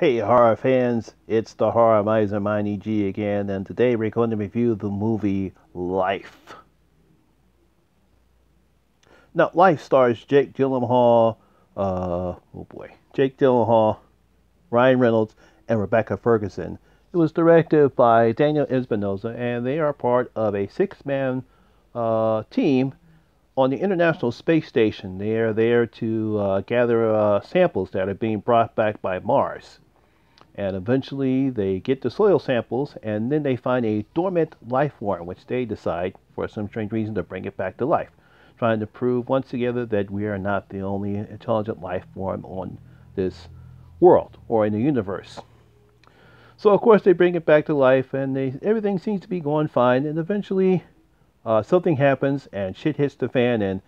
Hey horror fans, it's the horror miser Miney G again, and today we're going to review the movie Life. Now, Life stars Jake Gyllenhaal, Jake Gyllenhaal, Ryan Reynolds, and Rebecca Ferguson. It was directed by Daniel Espinosa, and they are part of a six-man team on the International Space Station. They are there to gather samples that are being brought back by Mars. And eventually they get the soil samples and then they find a dormant life form, which they decide, for some strange reason, to bring it back to life, trying to prove once together that we are not the only intelligent life form on this world or in the universe. So of course they bring it back to life and everything seems to be going fine, and eventually something happens and shit hits the fan and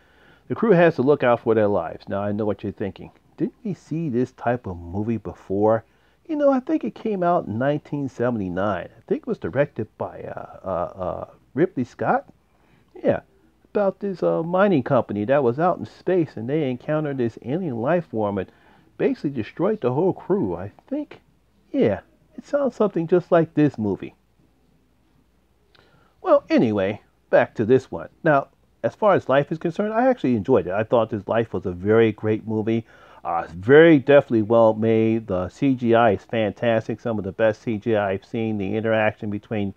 the crew has to look out for their lives. Now I know what you're thinking. Didn't we see this type of movie before? I think it came out in 1979. I think it was directed by Ripley Scott. Yeah, about this mining company that was out in space and they encountered this alien life form and basically destroyed the whole crew. I think, yeah, it sounds something just like this movie. Well, anyway, back to this one. Now, as far as Life is concerned, I actually enjoyed it. I thought this Life was a very great movie. It's very definitely well made. The CGI is fantastic. Some of the best CGI I've seen. The interaction between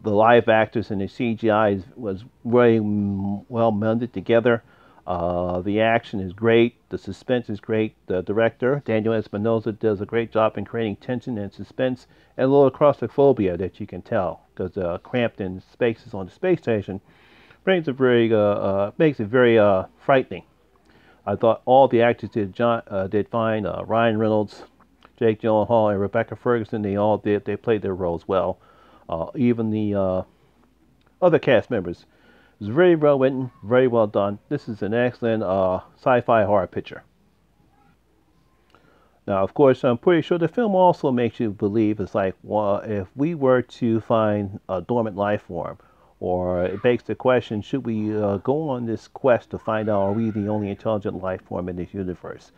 the live actors and the CGI was very well melded together. The action is great. The suspense is great. The director, Daniel Espinosa, does a great job in creating tension and suspense and a little claustrophobia that you can tell because cramped in spaces on the space station brings it very, makes it very frightening. I thought all the actors did fine. Ryan Reynolds, Jake Gyllenhaal, and Rebecca Ferguson, they all did. They played their roles well. Even the other cast members. It was very well written, very well done. This is an excellent sci-fi horror picture. Now, of course, I'm pretty sure the film also makes you believe it's like, well, if we were to find a dormant life form, or it begs the question, should we go on this quest to find out are we the only intelligent life form in this universe?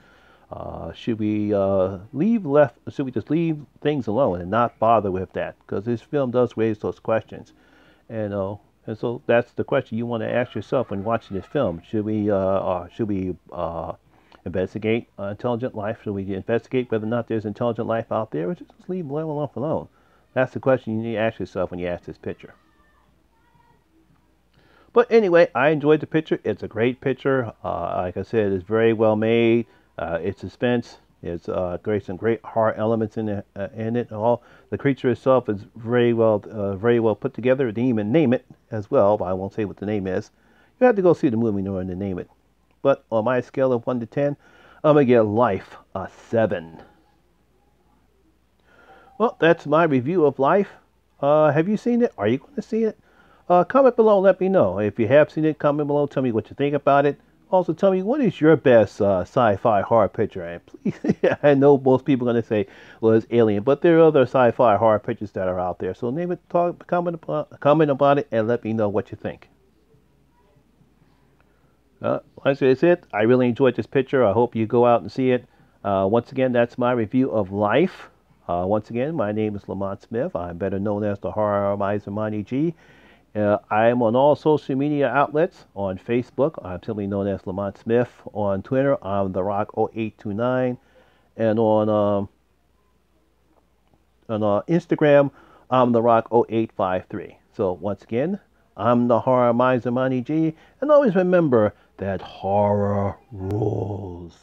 Should we should we just leave things alone and not bother with that? Because this film does raise those questions, and and so that's the question you want to ask yourself when watching this film. Should we investigate intelligent life? Should we investigate whether or not there's intelligent life out there, or just leave life alone? That's the question you need to ask yourself when you ask this picture. But anyway, I enjoyed the picture. It's a great picture. Like I said, it's very well made. It's suspense. It's some great horror elements in it. All the creature itself is very well put together. They even name it as well, but I won't say what the name is. You have to go see the movie in order to name it. But on my scale of 1 to 10, I'm gonna give Life a 7. Well, that's my review of Life. Have you seen it? Are you going to see it? Comment below and let me know. If you have seen it, comment below. Tell me what you think about it. Also, tell me what is your best sci-fi horror picture. And please, I know most people are going to say, well, it's Alien, but there are other sci-fi horror pictures that are out there. So name it, comment about it, and let me know what you think. Like I said, I really enjoyed this picture. I hope you go out and see it. Once again, that's my review of Life. Once again, my name is Lamont Smith. I'm better known as the Horror Miser Monty G. I am on all social media outlets. On Facebook, I'm simply known as Lamont Smith. On Twitter, I'm The Rock 0829. And on Instagram, I'm The Rock 0853. So once again, I'm the Horror Miser Monty G. And always remember that horror rules.